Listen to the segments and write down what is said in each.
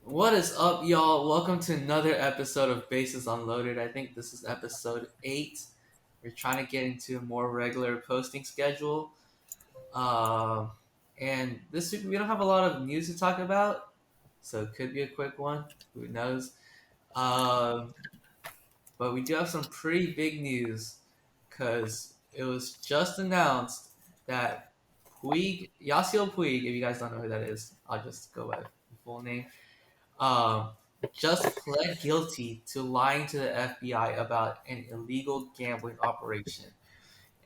What is up, y'all? Welcome to another episode of Bases Unloaded. I think this is episode 8. We're trying to get into a more regular posting schedule. Um, and this week we don't have a lot of news to talk about, so it could be a quick one. Who knows? Um, but we do have some pretty big news because it was just announced that Yasiel Puig, if you guys don't know who that is, I'll just go by the full name um, just pled guilty to lying to the FBI about an illegal gambling operation.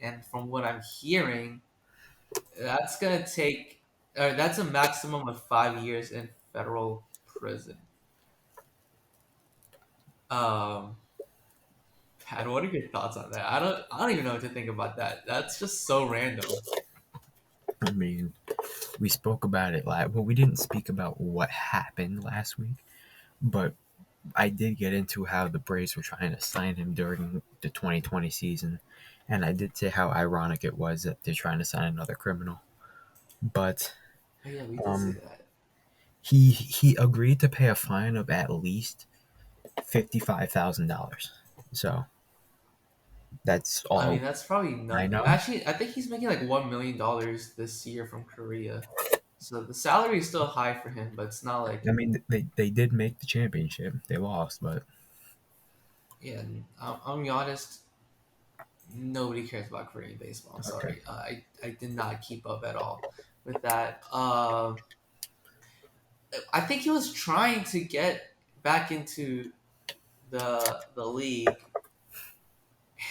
And from what I'm hearing, that's gonna take, or that's a maximum of 5 years in federal prison. Um, Pat, what are your thoughts on that? I don't even know what to think about that. That's just so random. I mean, we spoke about it well, we didn't speak about what happened last week, but I did get into how the Braves were trying to sign him during the 2020 season, and I did say how ironic it was that they're trying to sign another criminal. But Oh yeah, we did say um, that. he agreed to pay a fine of at least $55,000. So that's I mean, all that's probably I not. know. Actually, I think he's making like $1 million this year from Korea. So the salary is still high for him, but it's not like I mean, they did make the championship. They lost, but yeah. I'm be honest. Nobody cares about Korean baseball. I'm okay. sorry. I did not keep up at all with that. I think he was trying to get back into the league,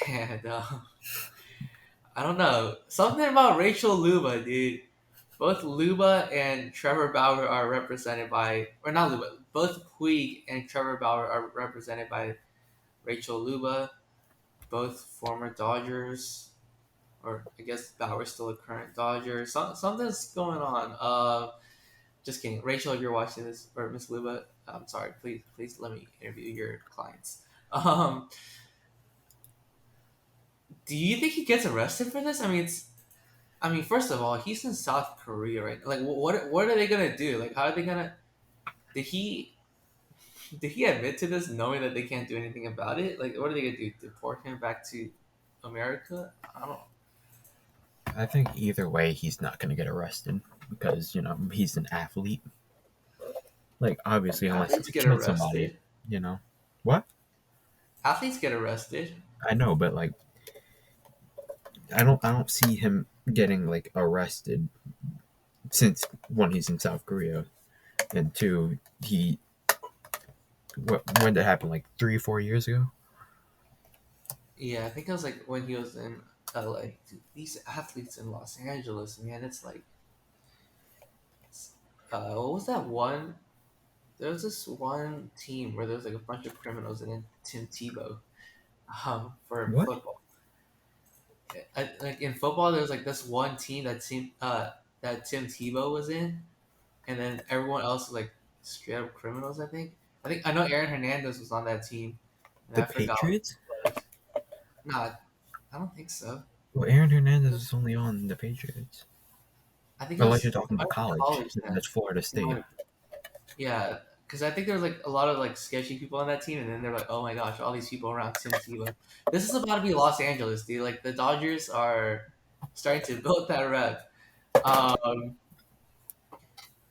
and I don't know something about Rachel Luba, dude. Both Luba and Trevor Bauer are represented by, or not Luba. Both Puig and Trevor Bauer are represented by Rachel Luba. Both former Dodgers, or I guess Bauer's still a current Dodger. Something's going on. Just kidding. Rachel, if you're watching this, or Miss Luba, I'm sorry. Please let me interview your clients. Um, do you think he gets arrested for this? I mean, it's. I mean, first of all, he's in South Korea, right? Like, what are they gonna do? Like, how are they gonna? Did he did he admit to this, knowing that they can't do anything about it? Like, what are they gonna do? Deport him back to America? I don't. I think either way, he's not going to get arrested because he's an athlete. Like obviously, unless Athletes he get killed somebody, arrested. you know what? Athletes get arrested. I know, but like I don't see him getting like arrested since one, he's in South Korea, and two, when did it happen? Like 3 or 4 years ago. Yeah, I think it was like when he was in LA. Dude, these athletes in Los Angeles, man, it's like, what was that one? There was this one team where there was like a bunch of criminals and then Tim Tebow, for What? football. Like in football, there was like this one team that Tim Tebow was in, and then everyone else was like straight up criminals. I think I know Aaron Hernandez was on that team, and The I forgot what Patriots? he played. Nah, I don't think so. Well, Aaron Hernandez is only on the Patriots. I think it Unless you're was talking might about have been college, college and then. that's Florida It State. might, yeah, because I think there was like a lot of like sketchy people on that team, and then they're like, oh my gosh, all these people around Tim Tebow. This is about to be Los Angeles, dude. Like the Dodgers are starting to build that rep. Um,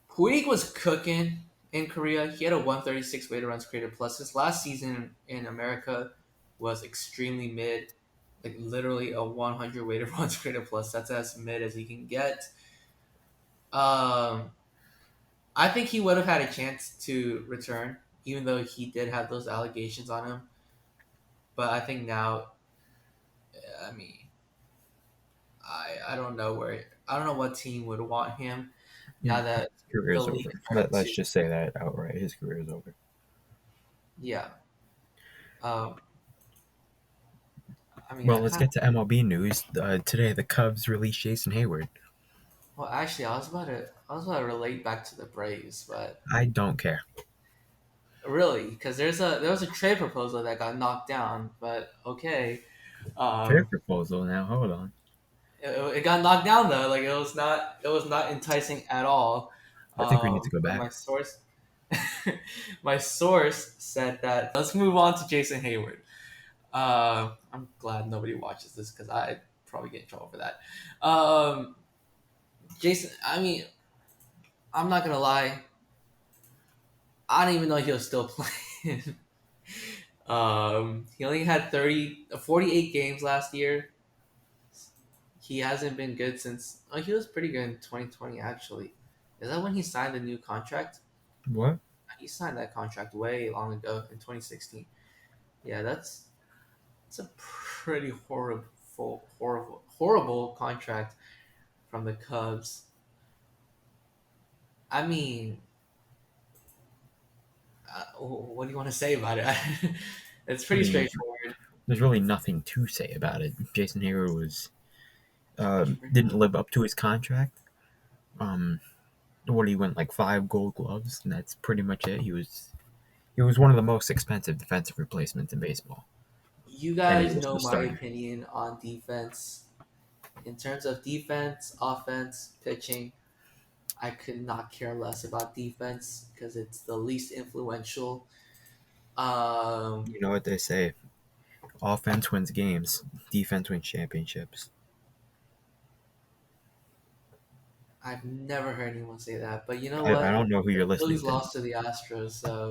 Puig was cooking in Korea. He had a 136 weighted runs created plus. His last season in America was extremely mid, like literally a 100 weighted runs created plus. That's as mid as he can get. Um, I think he would have had a chance to return, even though he did have those allegations on him. But I think now, I mean, I don't know I don't know what team would want him Yeah, now that his the career's league over. started Let's to. just say that outright. His career is over. Yeah. Um, I mean, Well, I let's kind of. get to MLB news. Today, the Cubs released Jason Hayward. Well, actually, I was about to relate back to the Braves, but I don't care. really, because there was a trade proposal that got knocked down. But okay, Fair um, proposal now. Hold on. it got knocked down though. Like it was not enticing at all. I think we need to go From my back. source. my source said that. Let's move on to Jason Hayward. I'm glad nobody watches this because I'd probably get in trouble for that. Jason, I mean, I'm not gonna lie. I don't even know he was still playing. He only had 48 games last year. He hasn't been good since. Oh, he was pretty good in 2020 actually. Is that when he signed the new contract? What? He signed that contract way long ago in 2016. Yeah, that's a pretty horrible contract from the Cubs. I mean, what do you want to say about it? It's I pretty mean, straightforward. there's really nothing to say about it. Jason Hayward was didn't live up to his contract. Um, what he went like 5 Gold Gloves, and that's pretty much it. He was one of the most expensive defensive replacements in baseball, You and he guys was know the my starter. opinion on defense. In terms of defense, offense, pitching, I could not care less about defense because it's the least influential. Um, You know what they say: offense wins games, defense wins championships. I've never heard anyone say that, but you know I what? don't know who The you're Phillies listening to. lost to the Astros, so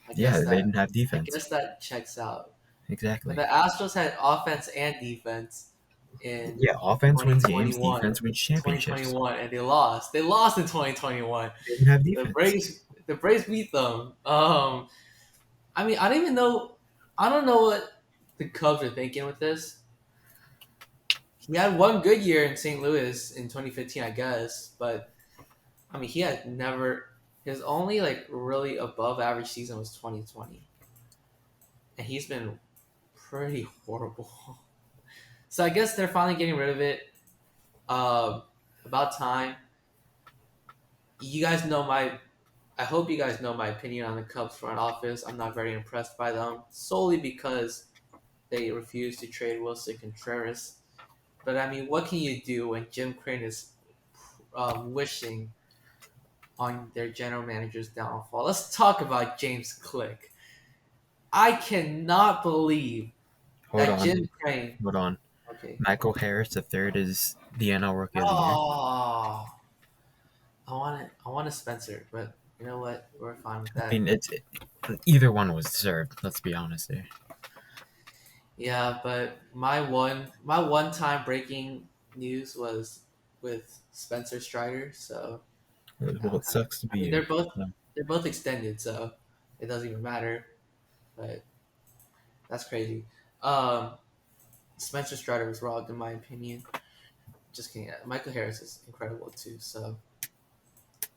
I Yeah, guess they that didn't have I defense. guess that checks out. But Exactly. the Astros had offense and defense in Yeah, offense wins games, 2021, defense wins championships. and they lost. They lost in 2021. They didn't have The defense. Braves, the Braves beat them. I mean, I don't even know. I don't know what the Cubs are thinking with this. He had one good year in St. Louis in 2015, I guess, but I mean, he had never. His only like really above average season was 2020, and he's been pretty horrible. So I guess they're finally getting rid of it. Um, about time. You guys know my. I hope you guys know my opinion on the Cubs front office. I'm not very impressed by them solely because they refuse to trade Wilson Contreras. But I mean, what can you do when Jim Crane is wishing on their general manager's downfall? Let's talk about James Click. I cannot believe Hold that on, Jim Crane. hold on. Okay. Michael Harris the third is the NL Rookie of the Year. Oh, I want a Spencer, but you know what? We're fine with I that. mean, either one was deserved. Let's be honest here. Yeah, but my one time breaking news was with Spencer Strider. So Well, it sucks to I be mean you. they're both extended, so it doesn't even matter. But that's crazy. Um, Spencer Strider was robbed, in my opinion. Just kidding. Michael Harris is incredible too. So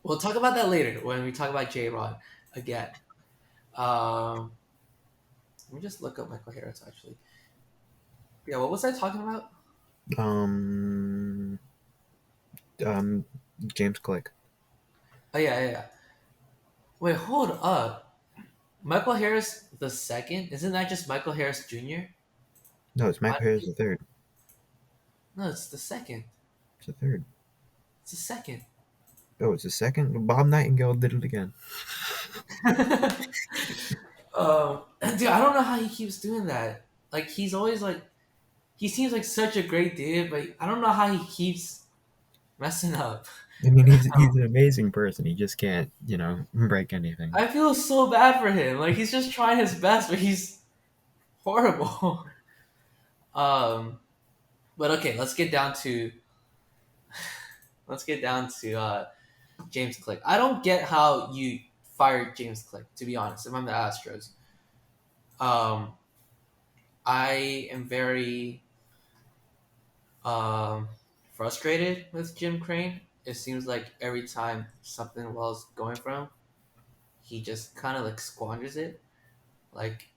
we'll talk about that later when we talk about J Rod again. Um, let me just look up Michael Harris actually. Yeah, what was I talking about? Um, um, James Click. Oh yeah. Wait, hold up. Michael Harris the second? Isn't that just Michael Harris Jr.? No, it's Why Michael Harris the third. No, it's the second. It's the third. It's the second. Oh, it's the second. Bob Nightingale did it again. Dude, I don't know how he keeps doing that. Like he's always like he seems like such a great dude, but I don't know how he keeps messing up. I mean, he's an amazing person. He just can't, break anything. I feel so bad for him. Like he's just trying his best, but he's horrible. um, but okay, let's get down to James Click. I don't get how you fired James Click. To be honest, if I'm the Astros, um, I am very um, frustrated with Jim Crane. It seems like every time something well's going for him, he just kind of like squanders it. Like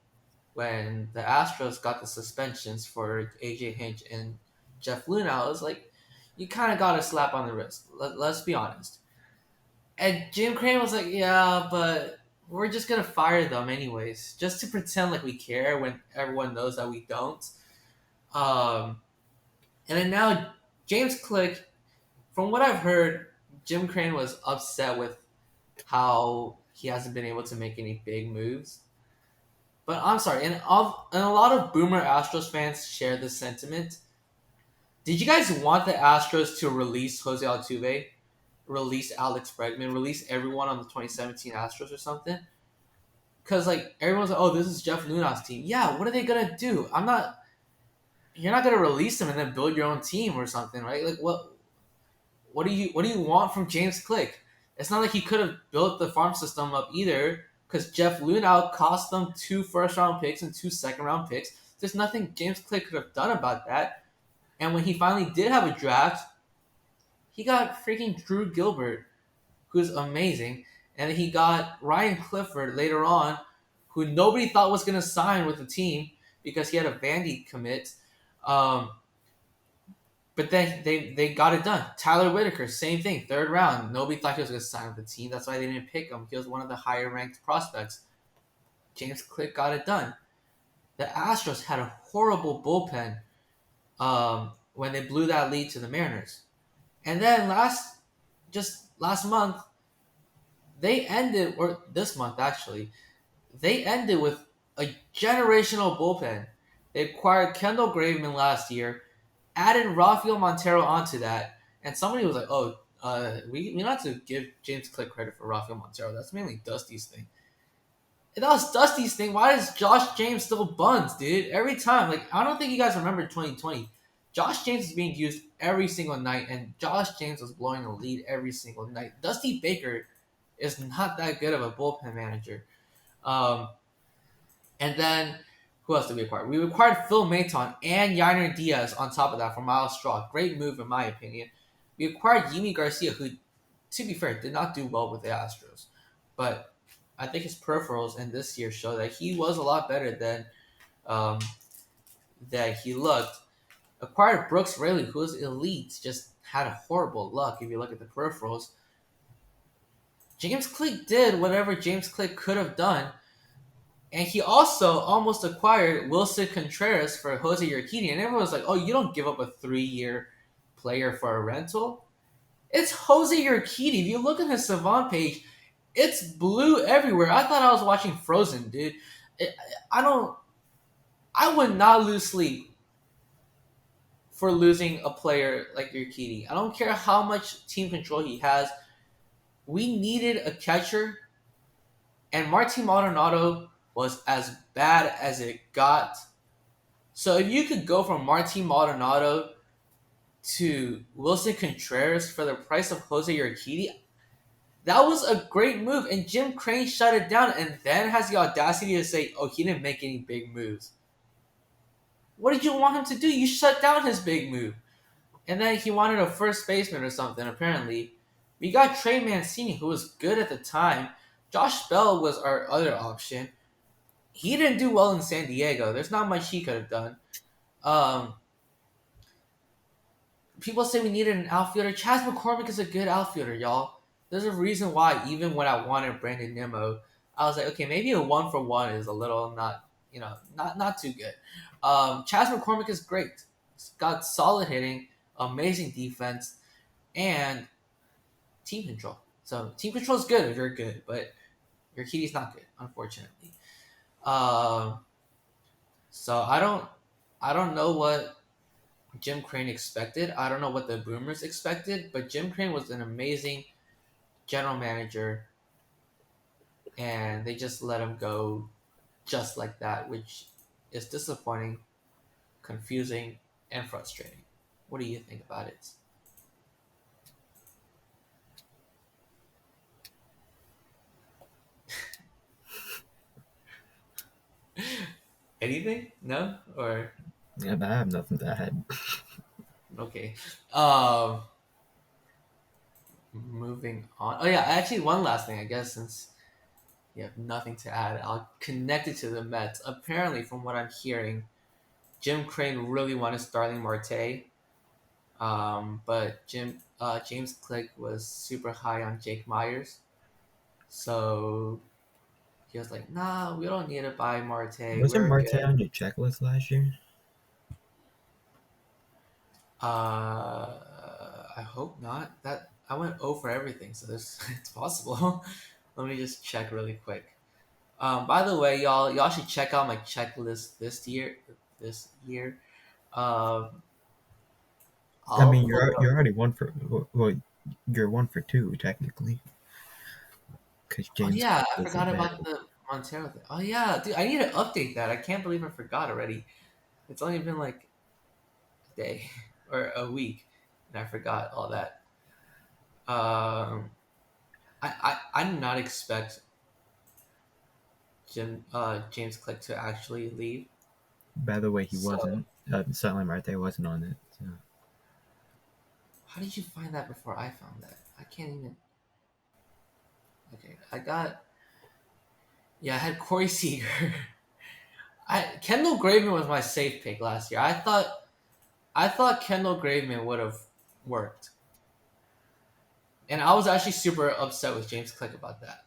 when the Astros got the suspensions for AJ Hinch and Jeff Luna, I was like, you kind of got a slap on the wrist. Let's be honest. And Jim Crane was like, yeah, but we're just gonna fire them anyways, just to pretend like we care when everyone knows that we don't. Um, and then now James Click, from what I've heard, Jim Crane was upset with how he hasn't been able to make any big moves. But I'm sorry, and a lot of Boomer Astros fans share this sentiment. Did you guys want the Astros to release Jose Altuve, release Alex Bregman, release everyone on the 2017 Astros or something? Because like everyone's like, oh, this is Jeff Luhnow's team. Yeah, what are they gonna do? I'm not. You're not gonna release them and then build your own team or something, right? Like what do you want from James Click? It's not like he could have built the farm system up either, because Jeff Luhnow cost them 2 first-round picks and 2 second-round picks. There's nothing James Click could have done about that. And when he finally did have a draft, he got freaking Drew Gilbert, who's amazing, and he got Ryan Clifford later on, who nobody thought was gonna sign with the team because he had a Vandy commit. Um, But then they got it done. Tyler Whitaker, same thing, 3rd round. Nobody thought he was going to sign with the team. That's why they didn't pick him. He was one of the higher ranked prospects. James Click got it done. The Astros had a horrible bullpen when they blew that lead to the Mariners. And then last month, they ended, or this month actually, they ended with a generational bullpen. They acquired Kendall Graveman last year, added Rafael Montero onto that, and somebody was like, "Oh, we not to give James Click credit for Rafael Montero. That's mainly Dusty's thing." If that was Dusty's thing, why is Josh James still buns, dude? Every time, like I don't think you guys remember 2020. Josh James is being used every single night, and Josh James was blowing the lead every single night. Dusty Baker is not that good of a bullpen manager. Um, and then who else did we acquire? We acquired Phil Maton and Yainer Diaz on top of that for Miles Straw. Great move in my opinion. We acquired Yimi Garcia, who, to be fair, did not do well with the Astros, but I think his peripherals in this year show that he was a lot better than um, that he looked. Acquired Brooks Raley, who was elite, just had a horrible luck if you look at the peripherals. James Click did whatever James Click could have done. And he also almost acquired Wilson Contreras for Jose Urquidy. And everyone was like, oh, you don't give up a 3-year player for a rental. It's Jose Urquidy. If you look at his Savant page, it's blue everywhere. I thought I was watching Frozen, dude. I don't. I would not lose sleep for losing a player like Urquidy. I don't care how much team control he has. We needed a catcher, and Martin Maldonado was as bad as it got. So if you could go from Martin Maldonado to Wilson Contreras for the price of Jose Urquidy, that was a great move. And Jim Crane shut it down and then has the audacity to say, oh, he didn't make any big moves. What did you want him to do? You shut down his big move. And then he wanted a first baseman or something, apparently. We got Trey Mancini, who was good at the time. Josh Bell was our other option. He didn't do well in San Diego. There's not much he could have done. Um, People say we needed an outfielder. Chas McCormick is a good outfielder, y'all. There's a reason why, even when I wanted Brandon Nimmo, I was like, okay, maybe a 1-for-1 is a little not too good. Chas McCormick is great. He's got solid hitting, amazing defense, and team control. So team control is good if you're good, but your Urquidy's not good, unfortunately. Um, so I don't know what Jim Crane expected. I don't know what the Boomers expected, but Jim Crane was an amazing general manager, and they just let him go just like that, which is disappointing, confusing, and frustrating. What do you think about it? Anything? No? Or Yeah, I have nothing to add. okay. Um Moving on. Oh yeah, actually one last thing, I guess, since you have nothing to add, I'll connect it to the Mets. Apparently, from what I'm hearing, Jim Crane really wanted Starling Marte, but James Click was super high on Jake Myers, so he was like, "Nah, we don't need to buy Marte. Wasn't We're Marte good." on your checklist last year? I hope not. That I went 0 for everything, so there's it's possible. Let me just check really quick. By the way, y'all should check out my checklist this year. This year, um, I I'll mean, pull it you're up. already one for well, you're one for two technically, because Oh James yeah, Cook I was forgot ahead. about the Montero thing. Oh yeah, dude, I need to update that. I can't believe I forgot already. It's only been like a day or a week, and I forgot all that. I did not expect James Click to actually leave. By the way, he So wasn't. Silent Marte wasn't on it. So. how did you find that before I found that? I can't even. Okay, I got. Yeah, I had Corey Seager. Kendall Graveman was my safe pick last year. I thought Kendall Graveman would have worked, and I was actually super upset with James Click about that.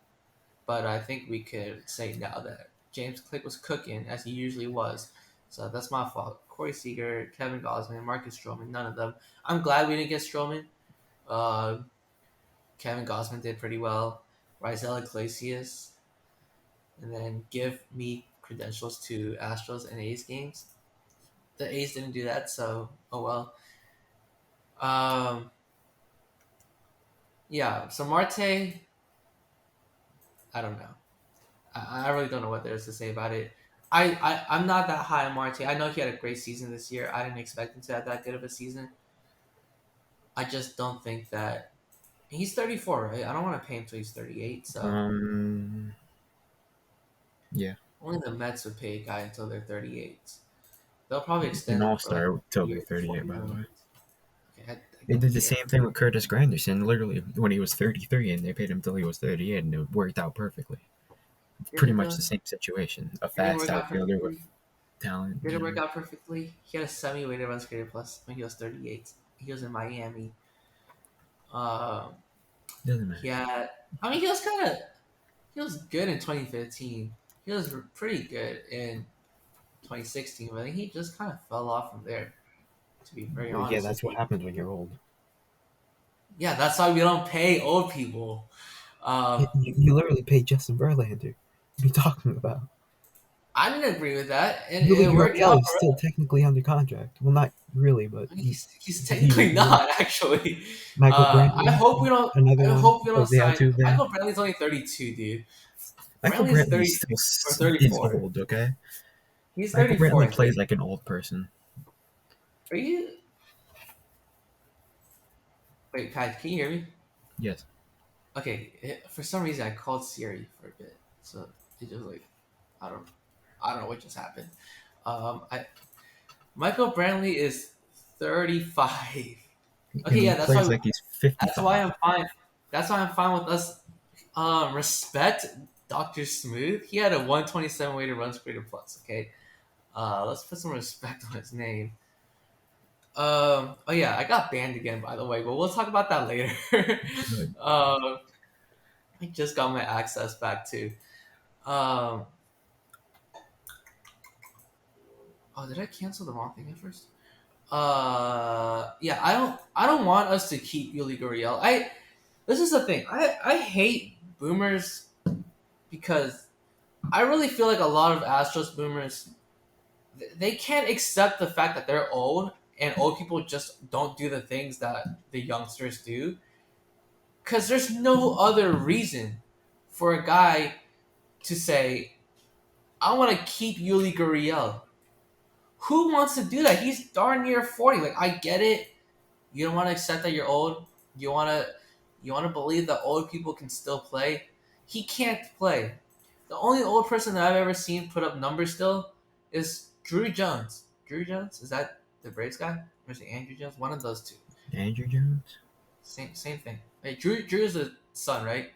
But I think we could say now that James Click was cooking as he usually was. So that's my fault. Corey Seager, Kevin Gosman, Marcus Stroman, none of them. I'm glad we didn't get Stroman. Uh, Kevin Gosman did pretty well. Rizzo Iglesias, and then give me credentials to Astros and A's games. The A's didn't do that, so oh well. Um, yeah. So Marte, I don't know. I really don't know what there is to say about it. I'm not that high on Marte. I know he had a great season this year. I didn't expect him to have that good of a season. I just don't think that he's 34, right? I don't want to pay him till he's 38. So Um. Yeah. only the Mets would pay a guy until they're 38. They'll probably An extend him All for like Star a till they're year, 38. 40 By the million. way, Okay, I they don't did the care. same thing with Curtis Granderson. Literally, when he was 33, and they paid him till he was 38, and it worked out perfectly. Did Pretty it much though? the same situation. A Did it fast work out outfielder with perfectly? talent. Did it work out perfectly? He had a semi-weighted runs created plus when he was 38. He was in Miami. Um, Doesn't matter. he had. I mean, he was good in 2015. He was pretty good in 2016, but he just kind of fell off from there. To be very Well, yeah, honest with that's what you. happens when you're old. Yeah, that's why we don't pay old people. You literally paid Justin Verlander. What are you talking about? I didn't agree with that, and Yuli it worked Gurriel out is for still technically under contract. Well, not really, but he's he technically would be. not actually. Michael I Brantley, hope we don't. another I one. hope we don't Jose sign. Altuve. Michael Brantley's only 32, dude. Michael Brantley's Brantley 30 still or is 34. old, okay? He's Michael 34, Brantley I think. plays like an old person. Are you? Wait, Pat, can you hear me? Yes. Okay, for some reason I called Siri for a bit, so it just like I don't, I don't know what just happened. I Michael Brantley is 35. Okay, And he yeah, plays like he's that's why 55. I'm fine. That's why I'm fine with us. Respect Doctor Smooth. He had a 127 weighted runs created plus. Okay, let's put some respect on his name. Oh yeah, I got banned again, by the way, but we'll talk about that later. Good. um, I just got my access back too. Um, oh, did I cancel the wrong thing at first? Yeah, I don't want us to keep Yuli Gurriel. This is the thing. I hate boomers because I really feel like a lot of Astros boomers they can't accept the fact that they're old and old people just don't do the things that the youngsters do because there's no other reason for a guy to say I want to keep Yuli Gurriel. Who wants to do that? He's darn near 40. Like I get it. You don't want to accept that you're old. You want to believe that old people can still play. He can't play. The only old person that I've ever seen put up numbers still is Drew Jones. Drew Jones, is that the Braves guy or is it Andrew Jones? One of those two. Andrew Jones? Same thing. Hey, Drew is the son, right?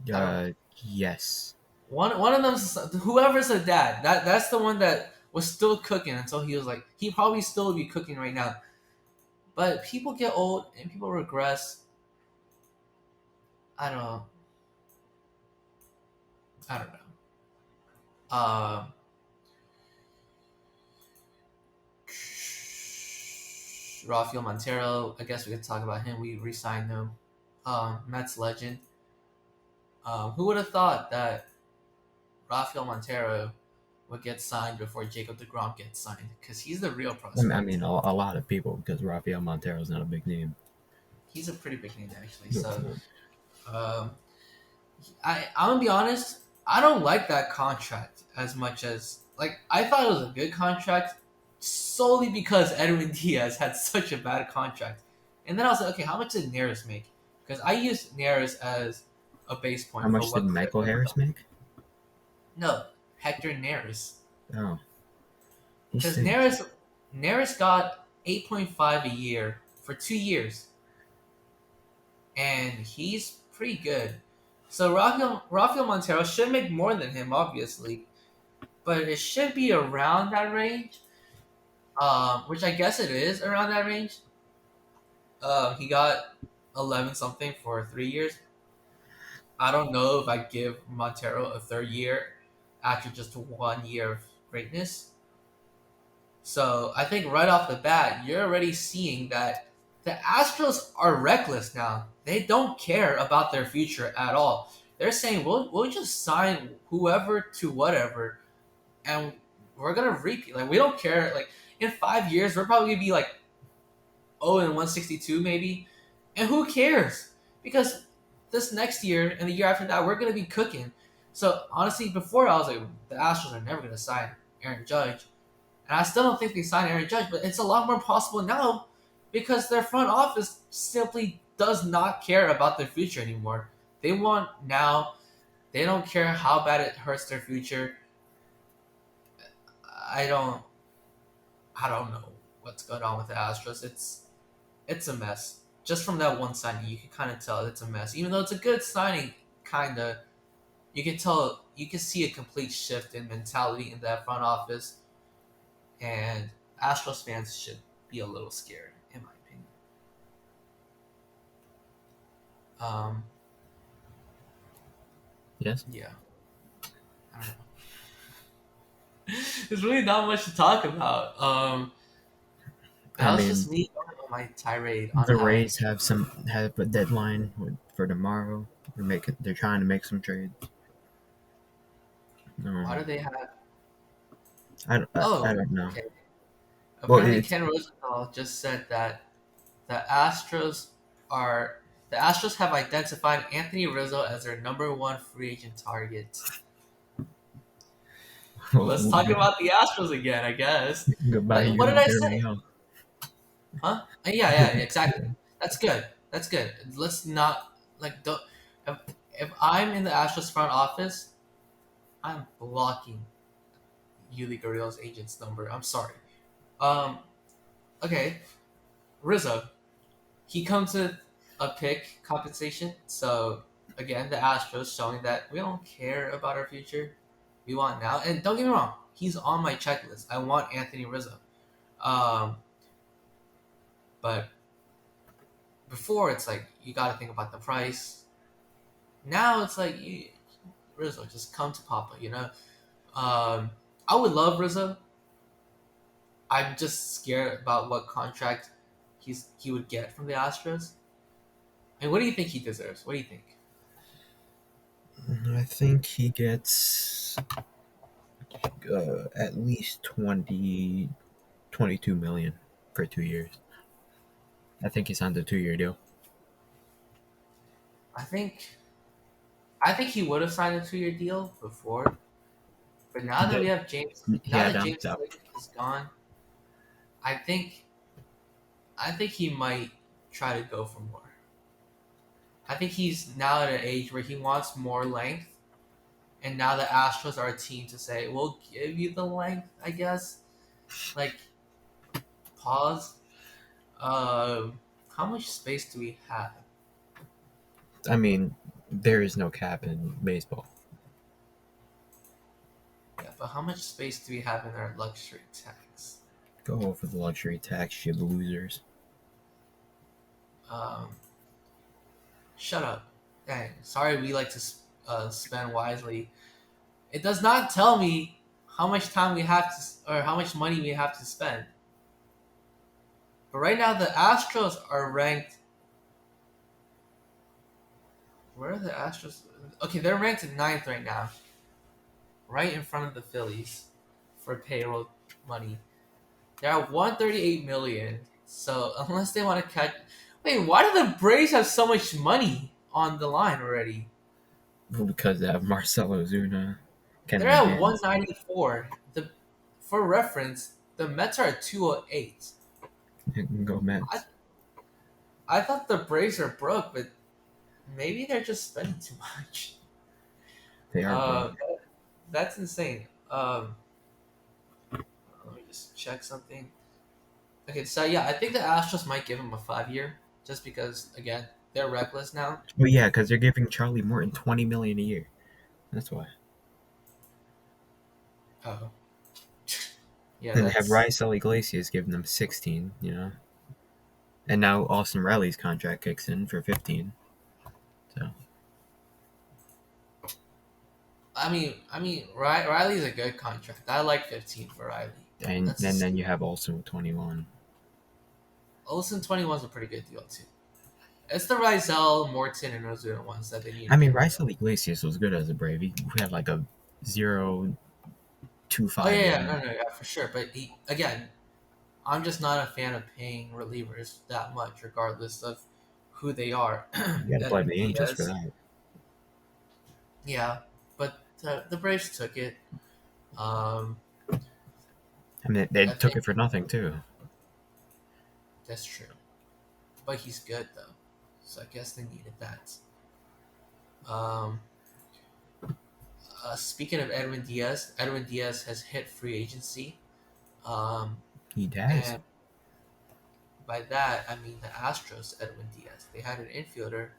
I don't. Yes. One of them. Whoever's the dad. That's the one that was still cooking until he was like he probably still would be cooking right now. But people get old and people regress. I don't know. I don't know. Rafael Montero. I guess we could talk about him. We re-signed him. Mets legend. Who would have thought that Rafael Montero would get signed before Jacob DeGrom gets signed? Because he's the real I prospect. mean, a lot of people because Rafael Montero's not a big name. He's a pretty big name actually. No, it's So not. um, I'm gonna be honest. I don't like that contract as much as like I thought it was a good contract solely because Edwin Diaz had such a bad contract. And then I was like, okay, how much did Neres make? Because I used Neres as a base How point for much did what Michael Cleveland Harris make? no, Hector Neres. Oh, he Because stinks. Neres got 8.5 a year for 2 years, and he's pretty good. So Rafael Montero should make more than him, obviously, but it should be around that range. Which I guess it is around that range. He got 11 something for 3 years. I don't know if I give Montero a third year after just 1 year of greatness. So I think right off the bat, you're already seeing that the Astros are reckless now. They don't care about their future at all. They're saying we'll just sign whoever to whatever, and we're gonna repeat. Like we don't care. Like in 5 years, we're probably gonna be like 162 maybe, and who cares? Because this next year and the year after that, we're gonna be cooking. So honestly, before I was like, the Astros are never gonna sign Aaron Judge. And I still don't think they signed Aaron Judge, but it's a lot more possible now because their front office simply does not care about their future anymore. They want now. They don't care how bad it hurts their future. I don't. I don't know what's going on with the Astros. It's a mess. Just from that one signing, you can kind of tell it's a mess. Even though it's a good signing, kind of, you can tell. You can see a complete shift in mentality in that front office, and Astros fans should be a little scared, in my opinion. Um, Yes. yeah, I don't know. There's really not much to talk about. I That was just mean, me going on my tirade on the how. Rays have a deadline for tomorrow. They're trying to make some trades. Why Um, do they have? I Oh, don't know. okay. Well, Apparently, it's Ken Rosenthal just said that the Astros are the Astros have identified Anthony Rizzo as their number one free agent target. Let's talk about the Astros again, I guess. goodbye, Like, what did Yuli I say? Gurriel. Huh? Yeah, exactly. That's good. That's good. Let's not like don't. If, if I'm in the Astros front office, I'm blocking Yuli Gurriel's agent's number. I'm sorry. Um. Okay. Rizzo. He comes with a pick compensation. So again, the Astros showing that we don't care about our future. We want now. And don't get me wrong, he's on my checklist. I want Anthony Rizzo. Um, but before it's like you got to think about the price. Now it's like Rizzo, just come to Papa. Um, I would love Rizzo. I'm just scared about what contract he would get from the Astros. And what do you think he deserves? What do you think? I think he gets at least 22 million for 2 years. I think he signed a 2 year deal. I think I think he would have signed a 2 year deal before, but now that we have now Yeah, that down James south. Slick is gone, I think I think he might try to go for more. I think he's now at an age where he wants more length, and now the Astros are a team to say, "We'll give you the length." I guess. Like pause. How much space do we have? I mean, there is no cap in baseball. Yeah, but how much space do we have in our luxury tax? Go over the luxury tax, you losers. Um, Shut up. Dang. Sorry, we like to spend wisely. It does not tell me how much time we have to, or how much money we have to spend. But right now, the Astros are ranked Where are the Astros? Okay, they're ranked in ninth right now, right in front of the Phillies for payroll money. They're at 138 million. So unless they want to catch, wait, why do the Braves have so much money on the line already? Well, because they have Marcelo Zuna, They're Kenley at Jansen. 194. For reference, the Mets are at 208. Go I Mets. I thought the Braves are broke, but maybe they're just spending too much. They are broke. Uh, that's insane. Let me just check something. Okay, so yeah, I think the Astros might give him a 5 year, just because again they're reckless now. Oh yeah, because they're giving Charlie Morton 20 million a year. That's why. Oh, yeah, And have that's. Raisel Iglesias giving them 16. And now Austin Riley's contract kicks in for 15. So Riley's a good contract. I like 15 for Riley. and That's a then steal. you have also 21. Olsen 21 is a pretty good deal too. It's the Rizell, Morton, and Ozuna ones that they need to I mean, get rid of. Raisel Iglesias was good as a Brave. He had like a 0.25 Oh yeah, yeah, ERA. no, yeah, for sure. But again, I'm just not a fan of paying relievers that much, regardless of who they are. You got to blame Edwin the Angels for Diaz, that. yeah, but the Braves took it. Um, I mean, they I took think it for nothing too. that's true, but he's good though, so I guess they needed that. Um, Speaking of Edwin Diaz has hit free agency, um, He has. and by that I mean the Astros. Edwin Diaz, they had an infielder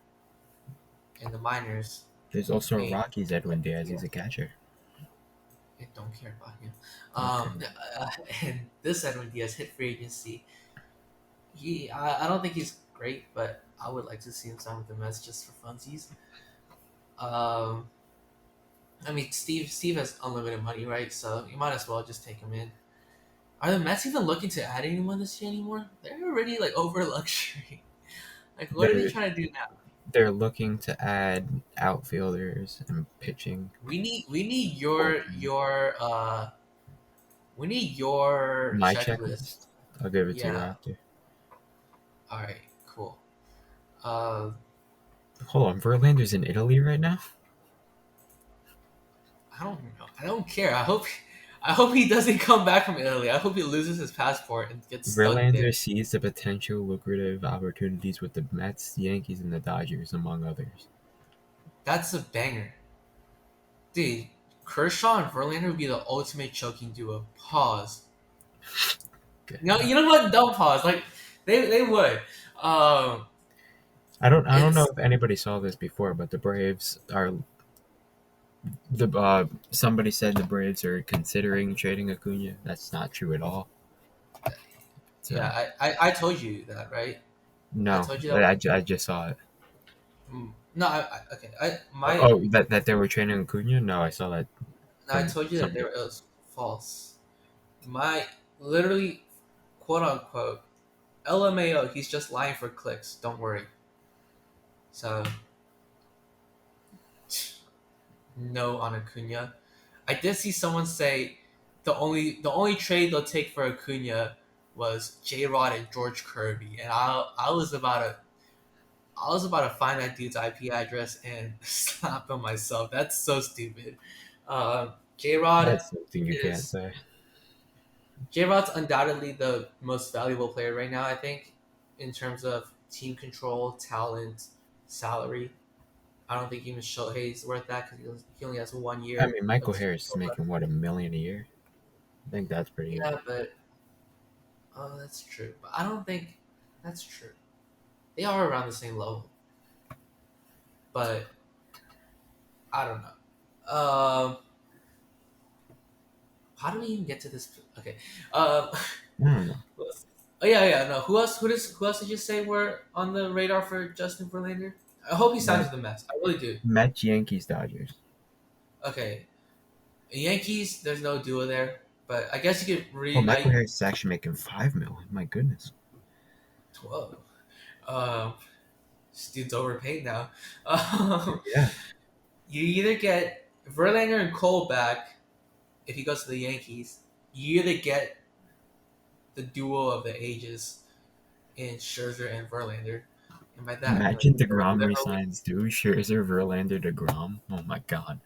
in the minors There's also a named Rockies Edwin Edwin Diaz. He's a Diaz. catcher. I don't care about him. Okay. And this Edwin Diaz hit free agency. I don't think he's great, but I would like to see him sign with the Mets just for funsies. Um, I mean, Steve has unlimited money, right? So you might as well just take him in. Are the Mets even looking to add anyone this year anymore? They're already like over luxury. Like, what are they They're trying to do now? they're looking to add outfielders and pitching. We need Bullpen. we need your My checklist. checklist. I'll give it to you Yeah. after. All right. Cool. Uh, Hold on, Verlander's in Italy right now. I don't know. I don't care. I hope he doesn't come back from Italy. I hope he loses his passport and gets stuck there. Verlander sees the potential lucrative opportunities with the Mets, Yankees, and the Dodgers, among others. That's a banger, dude. Kershaw and Verlander would be the ultimate choking duo. Pause. Okay. You know what? Don't pause. Like they would. Um, I don't know it's if anybody saw this before, but the Braves are the somebody said the Braves are considering trading Acuna. That's not true at all. So yeah. I told you that, right? I no, told you that. I just saw it. No. Okay. Oh, that they were trading Acuna. No, I saw that I from told you that somebody it else. was false. My literally, quote unquote, LMAO. He's just lying for clicks. Don't worry. So no on Acuna. I did see someone say the only trade they'll take for Acuna was J Rod and George Kirby, and I was about to find that dude's IP address and slap him myself. That's so stupid. J Rod That's something you can't is say. J Rod's undoubtedly the most valuable player right now. I think in terms of team control, talent, salary. I don't think even Shohei's worth that because he only has 1 year I mean, of Michael team Harris is control left. making what, $1 million a year. I think that's pretty good. Yeah, but oh, that's true. But I don't think that's true. They are around the same level, but I don't know. How do we even get to this? Okay. Um, I don't know. oh yeah, yeah. No. Who else did you say were on the radar for Justin Verlander? I hope he signs Met, with the Mets. I really do. Mets, Yankees, Dodgers. Okay. Yankees, there's no duo there, but I guess you could Oh, Michael reunite Harris is actually making $5 million. My goodness. 12. Um, This dude's overpaid now. Um, Yeah. you either get Verlander and Cole back if he goes to the Yankees. You either get the duo of the ages in Scherzer and Verlander. And by that, I mean like Imagine they're DeGrom literally. resigns, dude. Scherzer, Verlander, DeGrom. Oh my god.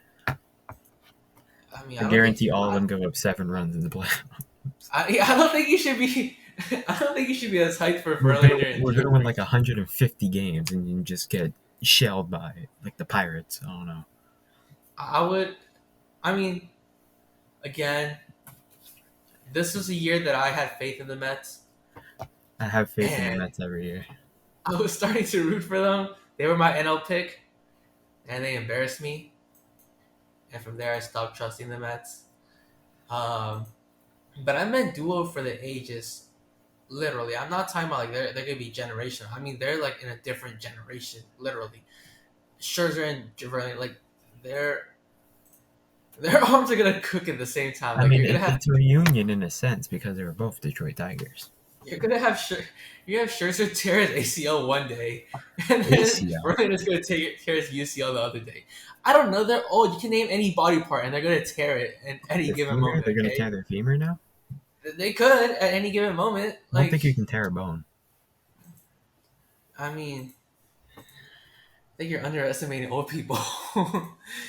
I mean, I I don't think. guarantee all of them give up 7 runs in the playoffs. I don't think you should be. I don't think you should be as hyped for We're gonna Verlander and we're gonna Scherzer. win like 150 games and you just get shelled by like the Pirates. I don't know. I would. I mean, again, this was a year that I had faith in the Mets, I have faith in the and Mets every year. I was starting to root for them. They were my NL pick, and they embarrassed me. And from there, I stopped trusting the Mets. Um, but I meant duo for the ages. Literally, I'm not talking about like they're gonna be generational. I mean, they're like in a different generation. Literally, Scherzer and Verlander, like their their arms are gonna cook at the same time. I Like mean, it's a reunion in a sense because they were both Detroit Tigers. you're gonna have you have Scherzer tear his ACL one day, and then ACL. Verlander's gonna tear his UCL the other day. I don't know. They're old. You can name any body part, and they're gonna tear it at any Their given femur? moment. They're gonna Okay, tear their femur now? they could at any given moment. I don't think you Like, can tear a bone. I mean, I think you're underestimating old people.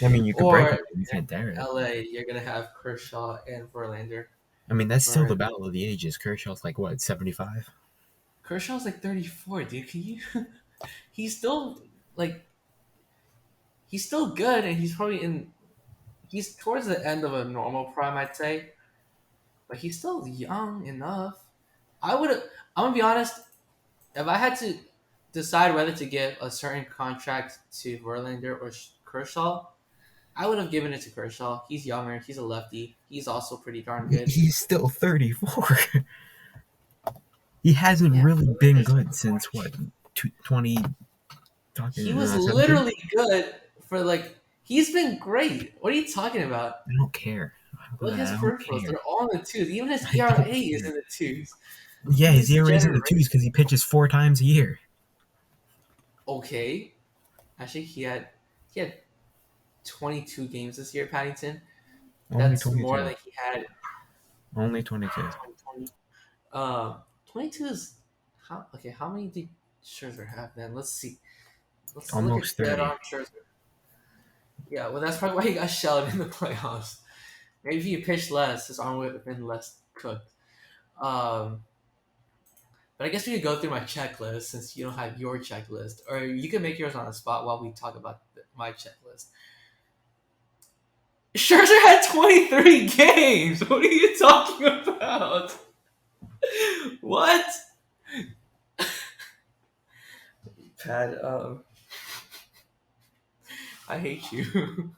I mean, you could break Or it, but you can't tear it. LA, you're gonna have Kershaw and Verlander. I mean, that's still the For battle of the ages. Kershaw's like what, 75? Kershaw's like 34, dude. Can you? He's still like he's still good, and he's probably in. He's towards the end of a normal prime, I'd say, but he's still young enough. I would. I'm gonna be honest. If I had to decide whether to give a certain contract to Verlander or Kershaw, I would have given it to Kershaw. He's younger. He's a lefty. He's also pretty darn good. He's still 34. He hasn't Yeah, really been Verlander's good since what, 20 he talking was 17? literally good for like. He's been great. What are you talking about? I don't care. Look at his I don't peripherals; care. they're all in the twos. Even his I ERA don't is care. in the twos. Yeah, his He's ERA is in the generational. twos because he pitches 4 times a year. Okay, actually, he had 22 games this year, Paddington. Only That's more 22. than he had Only 22. 2020. 22 is how? Okay, how many did Scherzer have then? Let's see. Let's look Almost at dead 30. on Scherzer. Yeah, well, that's probably why he got shelled in the playoffs. Maybe if he pitched less, his arm would have been less cooked. Um, but I guess we could go through my checklist since you don't have your checklist, or you can make yours on the spot while we talk about my checklist. Scherzer had 23 games. What are you talking about? What? Pat, I hate you.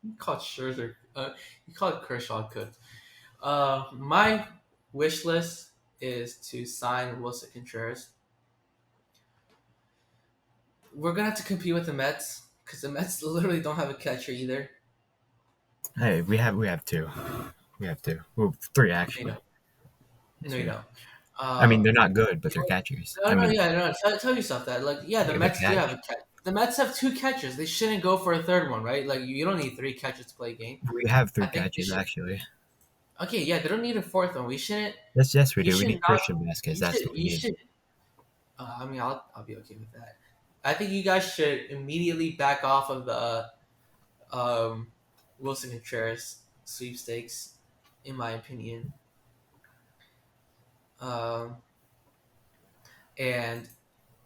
You called Scherzer. You called Kershaw cooked. My wish list is to sign Wilson Contreras. We're gonna have to compete with the Mets because the Mets literally don't have a catcher either. Hey, we have two. We have two. Well, three You actually. know, no, you Two. know. I mean, they're Um, not good, but they're catchers. no, I no, mean, yeah, no. Tell yourself that. Like, yeah, the they Mets do have catch. a catch. The Mets have two catchers. They shouldn't go for a third one, right? Like, you don't need three catchers to play a game. We have I three think they catchers should. actually. Okay, yeah, they don't need a fourth one. We shouldn't. Yes, we You do. We should need not. Christian Vasquez. You That's should. what we You need. should. I mean, I'll be okay with that. I think you guys should immediately back off of the um, Wilson Contreras sweepstakes, in my opinion. Um, and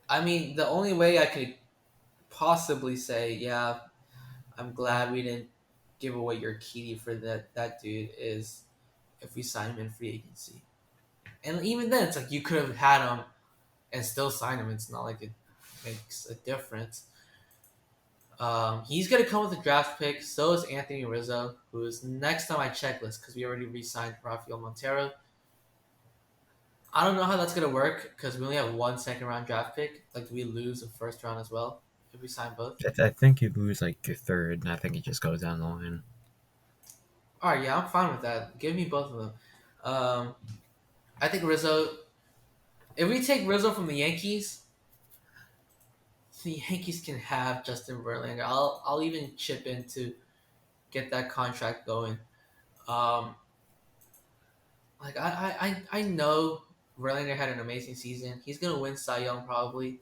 I mean, the only way I could possibly say, yeah, I'm glad we didn't give away your kitty for that dude is if we sign him in free agency. And even then, it's like you could have had him and still sign him. It's not like it makes a difference. He's gonna come with a draft pick. So is Anthony Rizzo, who is next on my checklist because we already re-signed Rafael Montero. I don't know how that's gonna work because we only have one second round draft pick. Like, do we lose a first round as well if we sign both? I think you lose like your third, and I think it just goes down the line. All right, yeah, I'm fine with that. Give me both of them. I think Rizzo. If we take Rizzo from the Yankees can have Justin Verlander. I'll even chip in to get that contract going. Um, like I know Verlander had an amazing season. He's gonna win Cy Young probably,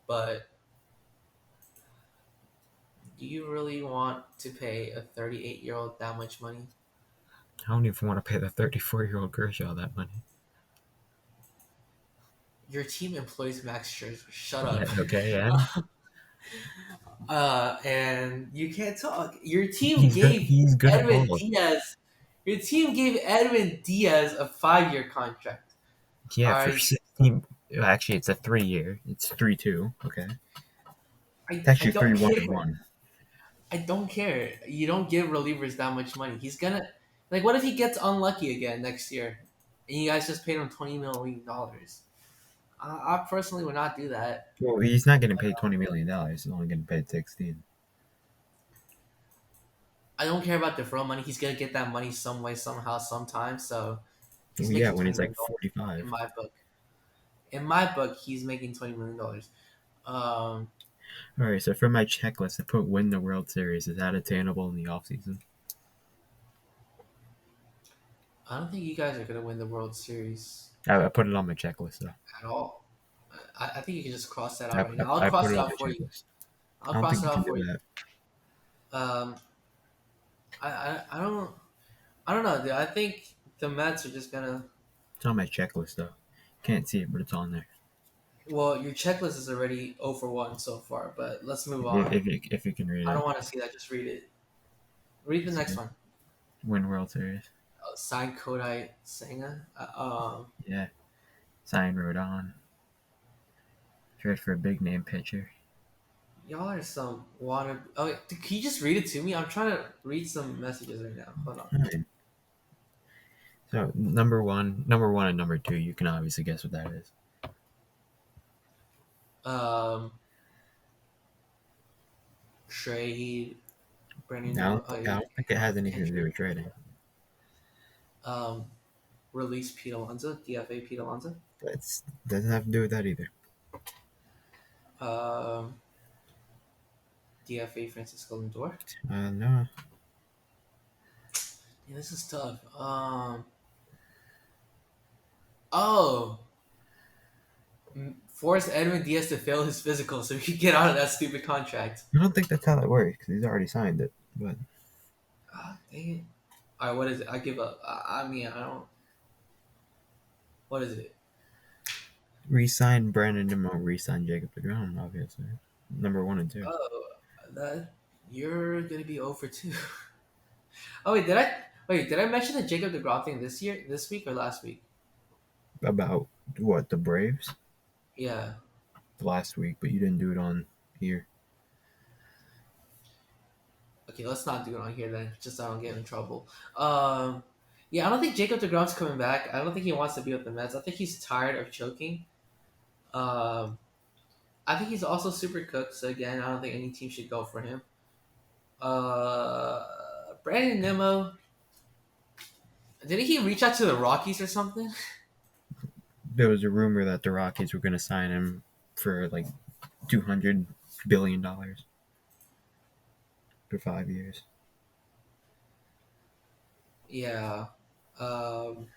but do you really want to pay a 38-year-old that much money? I don't even want to pay the 34-year-old Kershaw that money. Your team employs Max Scherzer. Shut Yeah, up. okay, and And you can't talk. Your team he's good. gave He's good at Edwin both. Diaz. Your team gave Edwin Diaz a 5-year contract. Yeah, All for right, 16. Actually, it's a 3 year. It's 3-2. Okay, it's I actually three don't one care. and one. I don't care. You don't give relievers that much money. He's gonna like. What if he gets unlucky again next year, and you guys just paid him $20 million? I personally would not do that. Well, he's not getting paid $20 million. He's only getting paid 16. I don't care about deferral money. He's gonna get that money some way, somehow, sometime. So he's Well, yeah, making when twenty he's million like dollars in 45. my book. In my book, he's making $20 million. Um, All right, so for my checklist, I put win the World Series. Is that attainable in the offseason? I don't think you guys are gonna win the World Series I put it on my checklist though. at all. I think you can just cross that out right now. I'll I put cross it it on out my for you. checklist. I'll I don't cross think it you can out do for you. that. Um, I don't know, dude. I think the Mets are just gonna. It's on my checklist though. Can't see it, but it's on there. Well, your checklist is already 0 for 1 so far, but let's move If, on. if you can read I it, don't want to see that. Just read it. Read the next so, one. win World Series. Signed Kodai Senga. Yeah, sign Rodon. Trade for a big name pitcher. Y'all are some water. Oh, wait, can you just read it to me? I'm trying to read some messages right now. Hold on. Fine. So number one, and number two, you can obviously guess what that is. Um, Trade Brandon I Nimmo. don't Oh, think, yeah, I don't think it has anything can't to do trade. with trading. Um, Release Pete Alonso. DFA Pete Alonso. That doesn't have to do with that either. Um, DFA Francisco Lindor. No. Yeah, this is tough. Oh, force Edwin Diaz to fail his physical so he can get out of that stupid contract. I don't think that's how that works because he's already signed it. But Ah, dang it. All right, what is it? I give up. I mean, I don't. What is it? re-sign Brandon Nimmo, re-sign Jacob DeGrom, obviously. Number one and two. Oh, that you're gonna be over 2. Oh wait, did I mention the Jacob DeGrom thing this week or last week? About what, the Braves? Yeah. Last week, but you didn't do it on here. Okay, let's not do it on here then, just so I don't get in trouble. Yeah, I don't think Jacob DeGrom's coming back. I don't think he wants to be with the Mets. I think he's tired of choking. Um, I think he's also super cooked. So again, I don't think any team should go for him. Uh, Brandon Nimmo, didn't he reach out to the Rockies or something? There was a rumor that the Rockies were going to sign him for like $200 billion for 5 years. Yeah. Um,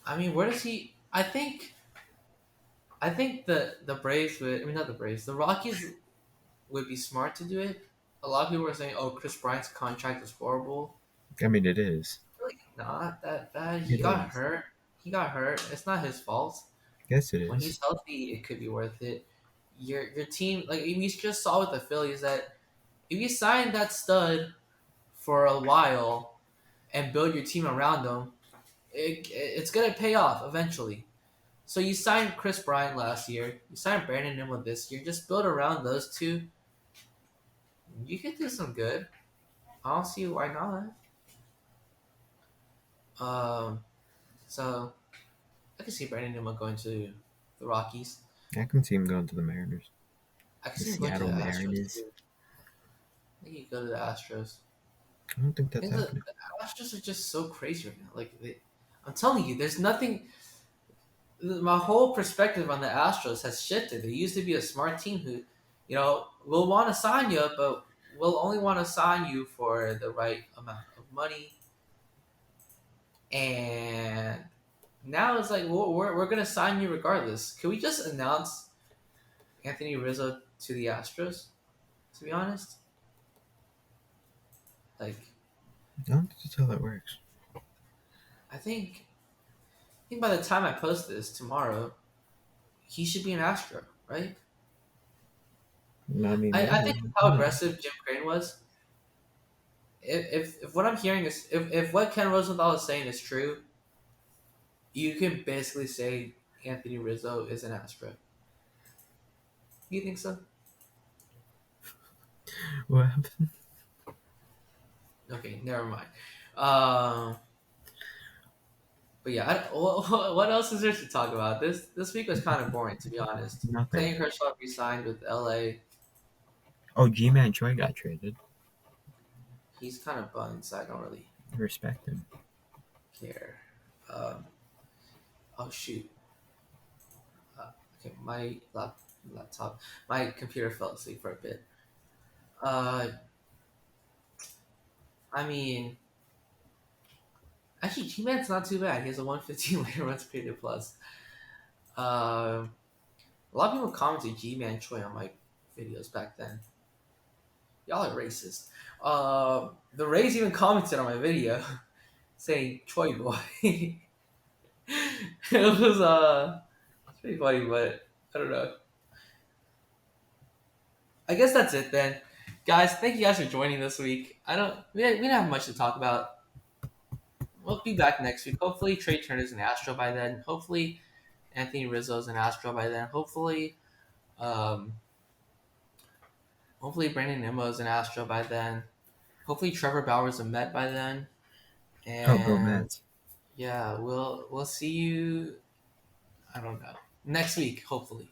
I mean, where does he? I think the Braves would. I mean, not the Braves. The Rockies would be smart to do it. A lot of people were saying, "Oh, Chris Bryant's contract is horrible." I mean, it is. Like, not that bad. He It got is. hurt. He got hurt. It's not his fault. Yes, it When is. he's healthy, it could be worth it. Your team, like we just saw with the Phillies, that if you sign that stud for a while and build your team around him, it's gonna pay off eventually. So you signed Chris Bryant last year. You signed Brandon Nimmo this year. Just build around those two. You could do some good. I don't see why not. Um, so I can see Brandon Nimmo going to the Rockies. I can see him going to the Mariners. I can The see him going to Seattle the Astros Mariners. too. I think he could go to the Astros. I don't think I that's think happening. the Astros are just so crazy right now. I'm telling you, there's nothing. My whole perspective on the Astros has shifted. They used to be a smart team who, will want to sign you, but will only want to sign you for the right amount of money. And now it's like, we're going to sign you regardless. Can we just announce Anthony Rizzo to the Astros, to be honest? Like, I don't think that's how that works. I think, I think by the time I post this tomorrow, he should be an Astro, right? I mean, I maybe. think how aggressive Jim Crane was. If what I'm hearing is if what Ken Rosenthal is saying is true, you can basically say Anthony Rizzo is an Astro. You think so? What happened? Okay, never mind. Um, but yeah, what else is there to talk about? This week was kind of boring, to be honest. Nothing. Clayton Kershaw resigned with LA. Oh, G-Man Choi got traded. He's kind of bummed, so I don't really Respect him. care. Um, oh shoot. Okay, laptop, my computer fell asleep for a bit. Uh, I mean, actually, G-Man's not too bad. He has a 115 later runs created plus. Uh, a lot of people commented G-Man Choi on my videos back then. Y'all are racist. The Rays even commented on my video saying Choi boy. It was it's pretty funny, but I don't know. I guess that's it then, guys. Thank you guys for joining this week. We don't have much to talk about. We'll be back next week. Hopefully, Trey Turner's an Astro by then. Hopefully, Anthony Rizzo's an Astro by then. Um, hopefully Brandon Nimmo's an Astro by then. Hopefully, Trevor Bauer's a Met by then. Oh, go And Mets. yeah, we'll see you. I don't know, next week. Hopefully.